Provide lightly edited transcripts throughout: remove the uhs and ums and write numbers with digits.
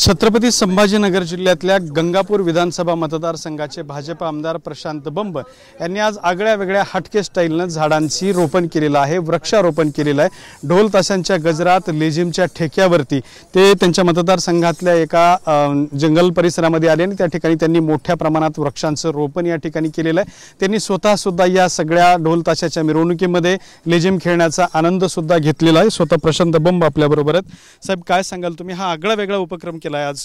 छत्रपती संभाजीनगर जिल्ह्यातल्या गंगापूर विधानसभा मतदारसंघाचे भाजप आमदार प्रशांत बंब यांनी आज आगळ्या वेगळ्या हटके स्टाईलनं झाडांची रोपण केलेलं आहे, वृक्षारोपण केलेलं आहे। ढोल ताशांच्या गजरात लेझिमच्या ठेक्यावरती ते त्यांच्या मतदारसंघातल्या एका जंगल परिसरामध्ये आले आणि त्या ठिकाणी त्यांनी मोठ्या प्रमाणात वृक्षांचं रोपण या ठिकाणी केलेलं आहे। त्यांनी स्वतः सुद्धा या सगळ्या ढोल ताशाच्या मिरवणुकीमध्ये लेझिम खेळण्याचा आनंद सुद्धा घेतलेला आहे। स्वतः प्रशांत बंब आपल्या बरोबर आहेत। साहेब, काय सांगाल तुम्ही? हा आगळा वेगळा उपक्रम केलाय आज,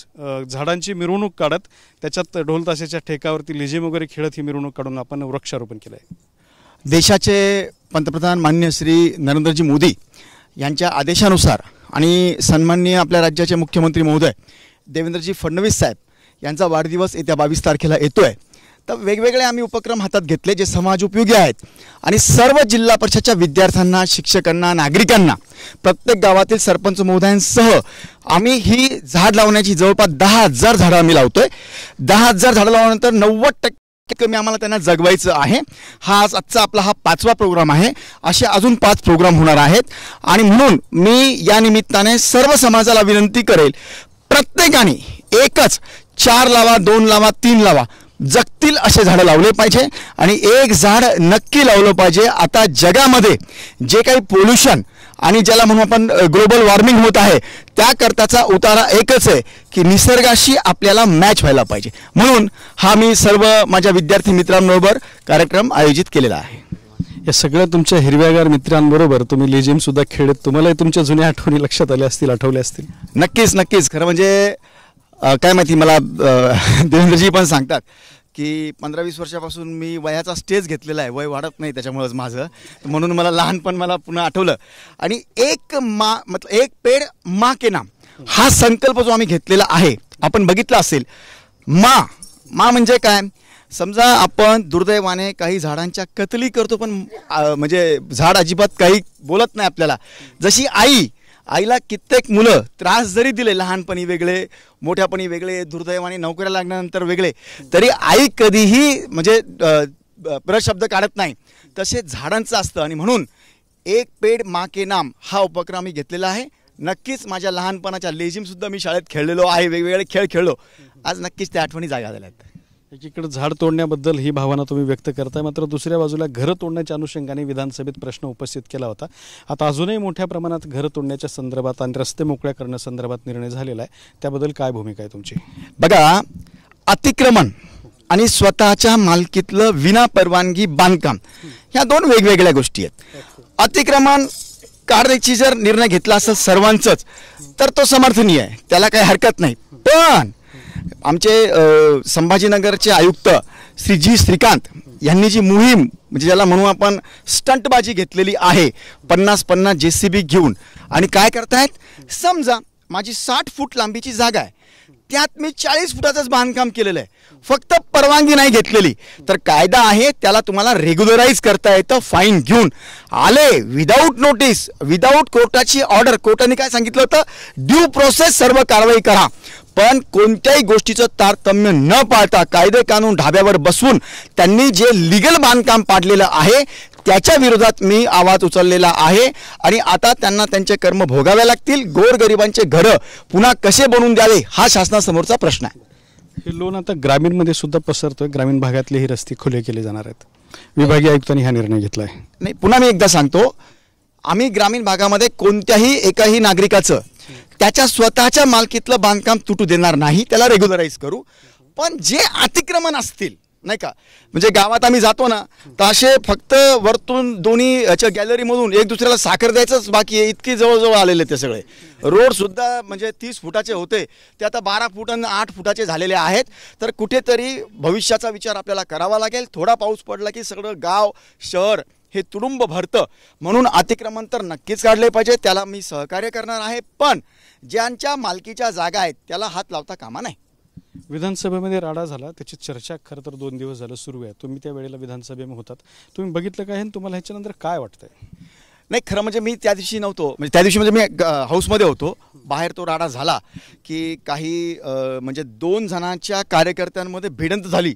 झाडांची मिरवणूक काढत त्याच्यात ढोल ताशाच्या ठेक्यावरती लेझिम वगैरे खेळत ही मिरवणूक काढून आपण वृक्षारोपण केलंय। देशाचे पंतप्रधान माननीय श्री नरेंद्रजी मोदी यांच्या आदेशानुसार आणि सन्माननीय आपल्या राज्याचे मुख्यमंत्री महोदय देवेंद्रजी फडणवीस साहेब यांचा वाढदिवस येत्या 22 तारखेला येतोय। तर वेगवेगळे आम्ही उपक्रम हातात घेतले जे समाज उपयोगी आहेत आणि सर्व जिल्हा परिषदच्या विद्यार्थ्यांना, शिक्षकांना, नागरिकांना, प्रत्येक गावातील सरपंच महोदयांसह आम्ही ही झाड लावण्याची जवळपास 10,000 झाडं आम्ही लावतोय। 10,000 झाडं लावल्यानंतर 90% कमी आम्हाला त्यांना जगवायचं आहे। आजचा आपला हा 5वा प्रोग्राम आहे। असे अजून 5 प्रोग्राम होणार आहेत आणि म्हणून मी या निमित्ताने सर्व समाजाला विनंती करेल, प्रत्येकाने एकच 4 लावा, 2 लावा, 3 लावा, जगतील असे झाडं लावले पाहिजे आणि एक झाड नक्की लावलं पाहिजे। आता जगामध्ये जे काही पोल्युशन आणि ज्याला म्हणून आपण ग्लोबल वॉर्मिंग होत आहे त्याकरताचा उतारा एकच आहे की निसर्गाशी आपल्याला मॅच व्हायला पाहिजे। म्हणून हा मी सर्व माझ्या विद्यार्थी मित्रांबरोबर कार्यक्रम आयोजित केलेला आहे। या सगळ्या तुमच्या हिरव्यागार मित्रांबरोबर तुम्ही लेझिम सुद्धा खेळत, तुम्हाला तुमच्या जुन्या आठवणी लक्षात आल्या असतील, आठवल्या असतील? नक्कीच। खरं म्हणजे काय माहिती, मला देवेंद्रजी पण सांगतात की 15-20 वर्षापासून मी वयाचा स्टेज घेतलेला आहे, वय वाढत नाही त्याच्यामुळेच माझं, म्हणून मला लहानपण मला पुन्हा आठवलं। आणि एक पेड़ माँ के नाम हा संकल्प जो आम्ही घेतलेला आहे, आपण बघितला असेल, माँ म्हणजे काय? समजा आपण दुर्दैवाने काही झाडांच्या कत्तली करतो पण म्हणजे झाड अजिबात काही बोलत नाही आपल्याला। जशी आईला कित्येक मुलं त्रास जरी दिले, लहानपणी वेगळे, मोठ्यापणी वेगळे, दुर्दैवाने नोकऱ्या लागल्यानंतर वेगळे, तरी आई कधीही म्हणजे प्रशब्द काढत नाही, तसे झाडांचं असतं। आणि म्हणून एक पेड़ माँ के नाम हा उपक्रम मी घेतलेला आहे। नक्कीच माझ्या लहानपणाच्या लेझिमसुद्धा मी शाळेत खेळलेलो आहे, वेगवेगळे खेळ खेळलो। आज नक्कीच त्या आठवणी जागा झाल्या आहेत। एकीकडे झाड तोडण्याबद्दल ही भावना तुम्ही व्यक्त करताय, मात्र दुसऱ्या बाजूला घरं तोडण्याच्या अनुषंगाने विधानसभेत प्रश्न उपस्थित केला होता। आता अजूनही मोठ्या प्रमाणात घरं तोडण्याच्या संदर्भात आणि रस्ते मोकळ्या करण्यासंदर्भात निर्णय झालेला आहे, त्याबद्दल काय भूमिका आहे तुमची? बघा, अतिक्रमण आणि स्वतःच्या मालकीतलं विना परवानगी बांधकाम ह्या 2 वेगवेगळ्या गोष्टी आहेत। अतिक्रमण काढण्याची जर निर्णय घेतला असेल सर्वांचंच तर तो समर्थनीय आहे, त्याला काही हरकत नाही। पण आमचे संभाजीनगरचे आयुक्त श्री जी श्रीकांत यांनी जी मोहीम म्हणजे ज्याला म्हणू आपण स्टंटबाजी घेतलेली आहे, 50-50 JCB घेऊन, आणि काय करतायत, समजा माझी 60 फूट लांबीची जागा आहे, त्यात मी 40 फुटाचंच बांधकाम केलेलं आहे, फक्त परवानगी नाही घेतलेली, तर कायदा आहे, त्याला तुम्हाला रेग्युलराइज करता येतं फाईन घेऊन। आले विदाऊट नोटीस, विदाऊट कोर्टाची ऑर्डर, कोर्टाने काय सांगितलं होतं, ड्यू प्रोसेस सर्व कारवाई करा, पण कोणत्याही गोष्टीचं तारतम्य न पाळता कायदे कानून ढाब्यावर बसवून त्यांनी जे लीगल बांधकाम पाडलेलं आहे त्याच्या विरोधात मी आवाज उचललेला आहे। आणि आता त्यांना त्यांचे कर्म भोगावे लागतील। गोरगरिबांचे घरं पुन्हा कसे बनवून द्यावे हा शासनासमोरचा प्रश्न आहे। हे लोन आता ग्रामीणमध्ये सुद्धा पसरतोय, ग्रामीण भागातले ही रस्ते खुले केले जाणार आहेत। विभागीय आयुक्तांनी हा निर्णय घेतलाय। नाही, पुन्हा मी एकदा सांगतो, आम्ही ग्रामीण भागामध्ये कोणत्याही एकाही नागरिकाचं त्याच्या स्वतःच्या मालकीतलं बांधकाम तुटू देणार नाही, त्याला रेग्युलराइज करू। पण जे अतिक्रमण असतील नाही का, म्हणजे गावात आम्ही जातो ना, तर असे फक्त वरतून दोन्ही याच्या गॅलरीमधून एक दुसऱ्याला साखर द्यायचंच बाकी आहे, इतके जवळजवळ आलेले ते सगळे। रोड सुद्धा म्हणजे 30 फुटाचे होते ते आता 12 फूट आणि 8 फुटाचे झालेले आहेत। तर कुठेतरी भविष्याचा विचार आपल्याला करावा लागेल। थोडा पाऊस पडला की सगळं गाव शहर हे तुडुंब भरतं, म्हणून अतिक्रमण तर नक्कीच काढले पाहिजे, त्याला मी सहकार्य करणार आहे। पण ज्यांच्या मालकीच्या जागा आहेत त्याला हात लावता कामा नाही। विधानसभेमध्ये राडा झाला, त्याची चर्चा खरं तर 2 दिवस झालं सुरू आहे। तुम्ही त्या वेळेला विधानसभेमध्ये होतात, तुम्ही बघितलं काय आणि तुम्हाला ह्याच्यानंतर काय वाटतंय? नाही, खरं म्हणजे मी त्या दिवशी नव्हतो, म्हणजे त्या दिवशी म्हणजे मी हाऊसमध्ये होतो, बाहेर तो राडा झाला की काही म्हणजे 2 जणांच्या कार्यकर्त्यांमध्ये भिडंत झाली,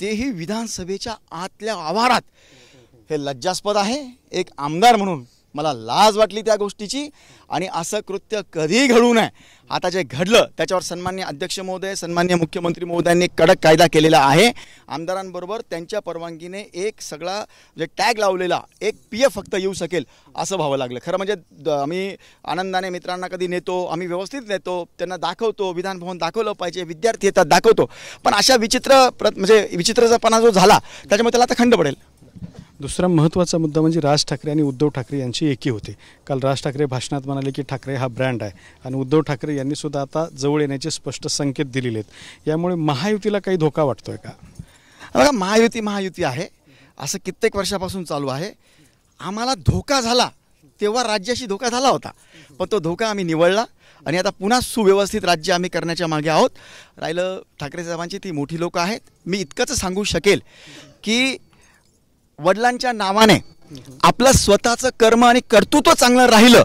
तेही विधानसभेच्या आतल्या आवारात। हे लज्जास्पद आहे। एक आमदार म्हणून मला लाज वाटली त्या गोष्टीची आणि असं कृत्य कधी घडू नये आता जे घडलं त्याच्यावर सन्माननीय अध्यक्ष महोदय, सन्माननीय मुख्यमंत्री महोदयांनी कडक कायदा केलेला आहे. आमदारांबरोबर त्यांच्या परवानगीने एक सगळा जे टॅग लावलेला एक PF फक्त येऊ शकेल असं व्हावं लागलं. खरं म्हणजे आम्ही आनंदाने मित्रांना कधी नेतो, आम्ही व्यवस्थित नेतो, त्यांना दाखवतो, विधान भवन दाखवलं पाहिजे, विद्यार्थी येतात दाखवतो, पण अशा म्हणजे विचित्रपणा जो झाला त्याच्यामुळे त्याला आता खंड पडेल. दुसरा महत्त्वाचा मुद्दा म्हणजे राज ठाकरे आणि उद्धव ठाकरे यांची एकी होते. काल राज ठाकरे भाषणात म्हणाले की ठाकरे हा ब्रँड आहे आणि उद्धव ठाकरे यांनी सुद्धा आता जवळ येण्याचे स्पष्ट संकेत दिलेले आहेत. यामुळे महायुतीला काही धोका वाटतोय का? बघा, महायुती आहे असं कित्येक वर्षापासून चालू आहे. आम्हाला धोका झाला तेव्हा राज्याशी धोका झाला होता, पण तो धोका आम्ही निवळला आणि आता पुन्हा सुव्यवस्थित राज्य आम्ही करण्याच्या मागे आहोत. राहिलं ठाकरे साहेबांची ती मोठी लोक आहेत. मी इतकंच सांगू शकेल की वडिलांच्या नावाने आपलं स्वतःचं कर्म आणि कर्तृत्व चांगलं राहिलं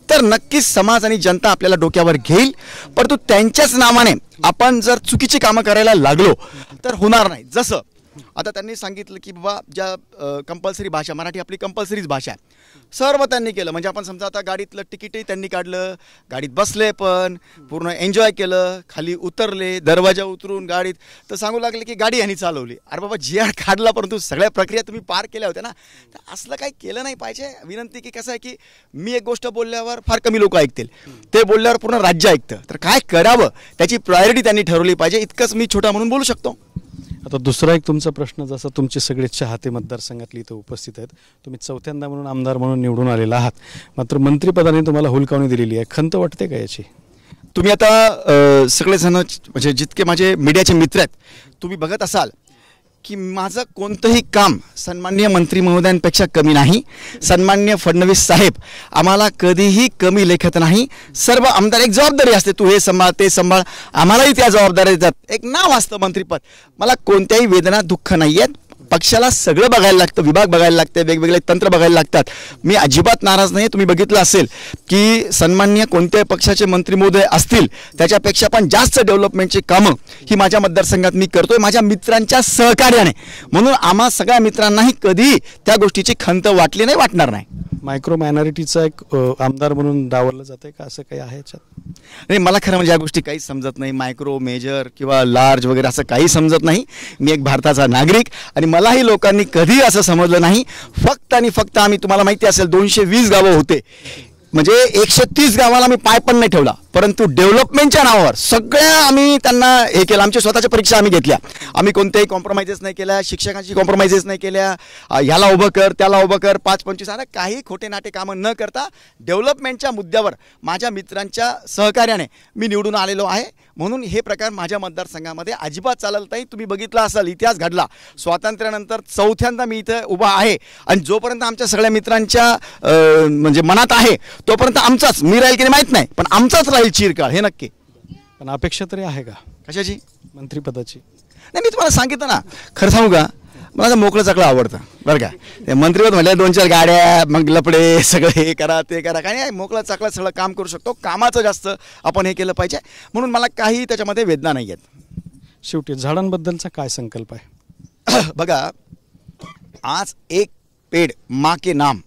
तर नक्कीच समाज आणि जनता आपल्याला डोक्यावर घेईल, परंतु त्यांच्याच नावाने आपण जर चुकीची कामं करायला लागलो तर होणार नाही. जसं आता त्यांनी सांगितलं की बाबा ज्या कंपल्सरी भाषा, मराठी आपली कंपल्सरीच भाषा आहे, सर्व त्यांनी केलं. म्हणजे आपण समजा आता गाडीतलं तिकीटही त्यांनी काढलं, गाडीत बसले, पण पूर्ण एन्जॉय केलं, खाली उतरले, दरवाजा उतरून गाडीत तर सांगू लागले की गाडी यांनी चालवली. अरे बाबा, GR काढला परंतु सगळ्या प्रक्रिया तुम्ही पार केल्या होत्या ना, तर असलं काही केलं नाही पाहिजे. विनंती की कसं आहे की मी एक गोष्ट बोलल्यावर फार कमी लोक ऐकतील, ते बोलल्यावर पूर्ण राज्य ऐकतं, तर काय करावं त्याची प्रायोरिटी त्यांनी ठरवली पाहिजे. इतकंच मी छोटा म्हणून बोलू शकतो. आता दुसरा एक तुमचा प्रश्न, जसा तुमचे सगळे चाहते मतदारसंघातले इथं उपस्थित आहेत, तुम्ही चौथ्यांदा म्हणून आमदार म्हणून निवडून आलेला आहात, मात्र मंत्रिपदाने तुम्हाला हुलकावणी दिलेली आहे. खंत वाटते का याची? तुम्ही आता सगळेजण म्हणजे जितके माझे मीडियाचे मित्र आहेत तुम्ही बघत असाल की माझं कोणतंही काम सन्माननीय मंत्री महोदयांपेक्षा कमी नाही. सन्माननीय फडणवीस साहेब आम्हाला कधीही कमी लेखत नाही. सर्व आमदार एक जबाबदारी असते, तू हे सांभाळ ते सांभाळ, आम्हालाही त्या जबाबदाऱ्या देतात. एक नाव असतं मंत्रिपद. मला कोणत्याही वेदना दुःख नाही आहेत. पक्षाला सगळं बघायला लागतं, विभाग बघायला लागते, वेगवेगळे तंत्र बघायला लागतात. मी अजिबात नाराज नाही. तुम्ही बघितलं असेल की सन्माननीय कोणत्याही पक्षाचे मंत्री महोदय असतील त्याच्यापेक्षा पण जास्त डेव्हलपमेंटची कामं ही माझ्या मतदारसंघात मी करतोय माझ्या मित्रांच्या सहकार्याने. म्हणून आम्हा सगळ्या मित्रांनाही कधी त्या गोष्टीची खंत वाटली नाही, वाटणार नाही. मायक्रो मायनॉरिटीचा एक आमदार म्हणून डावललं जाते का, असं काही आहे याच्यात? नाही, मला खरं म्हणजे या गोष्टी काहीच समजत नाही. मायक्रो, मेजर किंवा लार्ज वगैरे असं काही समजत नाही. मी एक भारताचा नागरिक आणि मलाही लोकांनी कधी असं समजलं नाही. फक्त आणि फक्त आम्ही, तुम्हाला माहिती असेल 220 गावं होते, म्हणजे 130 गावाला मी पाय पण नाही ठेवला, परंतु डेव्हलपमेंटच्या नावावर सगळ्या आम्ही त्यांना हे केलं. आमच्या स्वतःच्या परीक्षा आम्ही घेतल्या. आम्ही कोणत्याही कॉम्प्रोमाइजेस नाही केल्या, शिक्षकांची कॉम्प्रोमाइजेस नाही केल्या, ह्याला उभं कर त्याला उभं कर, 5-25 आणि काही खोटे नाटे कामं न करता डेव्हलपमेंटच्या मुद्द्यावर माझ्या मित्रांच्या सहकार्याने मी निवडून आलेलो आहे. म्हणून हे प्रकार माझ्या मतदारसंघामध्ये अजिबात चालत नाही. तुम्ही बघितलं असाल, इतिहास घडला, स्वातंत्र्यानंतर चौथ्यांदा मी इथं उभा आहे आणि जोपर्यंत आमच्या सगळ्या मित्रांच्या म्हणजे मनात आहे तोपर्यंत आमचाच, मी राहील की नाही माहीत नाही, पण आमचाच राहील चिरकाळ, हे नक्की. पण अपेक्षा तरी आहे का कशाची? मंत्रिपदाची? नाही, मी तुम्हाला सांगितलं ना, खरं सांगू का, मला मोकळं चाकलं आवडतं बरं का. ते मंत्रिपद म्हटलं 2-4 गाड्या, मग लपडे, सगळं हे करा ते करा, काही नाही. मोकळं चाकलं सगळं काम करू शकतो. कामाचं जास्त आपण हे केलं पाहिजे, म्हणून मला काही त्याच्यामध्ये वेदना नाही आहेत. शेवटी झाडांबद्दलचा काय संकल्प आहे? बघा, आज एक पेड माँ के नाम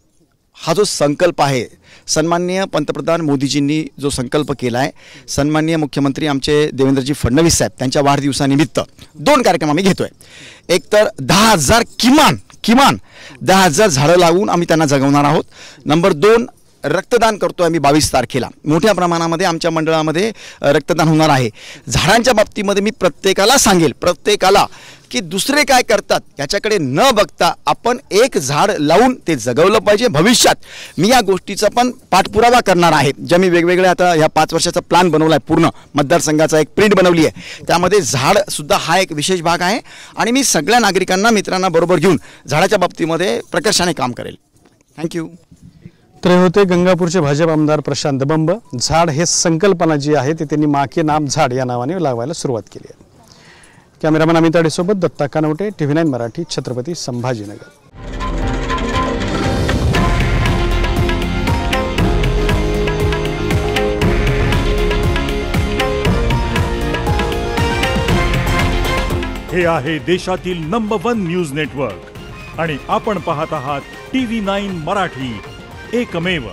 हा जो संकल्प आहे, सन्माननीय पंतप्रधान मोदीजींनी जो संकल्प केला आहे, सन्माननीय मुख्यमंत्री आमचे देवेंद्रजी फडणवीस साहेब त्यांच्या वाढदिवसानिमित्त 2 कार्यक्रम आम्ही घेतोय. एक तर 10,000 किमान 10,000 झाडं लावून आम्ही त्यांना जगवणार आहोत. नंबर 2, रक्तदान करतो आम्ही 22 तारखेला. मोठ्या प्रमाणामध्ये आमच्या मंडळामध्ये रक्तदान होणार आहे. झाडांच्या बाबतीमध्ये मी प्रत्येकाला सांगेल, प्रत्येकाला की दुसरे काय करतात याच्याकडे न बघता आपण एक झाड लावून ते जगवलं पाहिजे. भविष्यात मी या गोष्टीचा पण पाठपुरावा करणार आहे. ज्या मी वेगवेगळ्या आता ह्या 5 वर्षाचा प्लॅन बनवला आहे, पूर्ण मतदारसंघाचा एक प्रिंट बनवली आहे, त्यामध्ये झाडसुद्धा हा एक विशेष भाग आहे. आणि मी सगळ्या नागरिकांना, मित्रांना बरोबर घेऊन झाडाच्या बाबतीमध्ये प्रकर्षाने काम करेल. थँक्यू. तर हे होते गंगापूरचे भाजप आमदार प्रशांत बंब. झाड हे संकल्पना जी आहे ते त्यांनी माँ के नाम झाड या नावाने लावायला सुरुवात केली आहे. कॅमेरामॅन अमित आडेसोबत दत्ता कानवटे, TV9 मराठी, छत्रपती संभाजीनगर. हे आहे देशातील नंबर 1 न्यूज नेटवर्क आणि आपण पाहत आहात TV9 मराठी, एकमेव.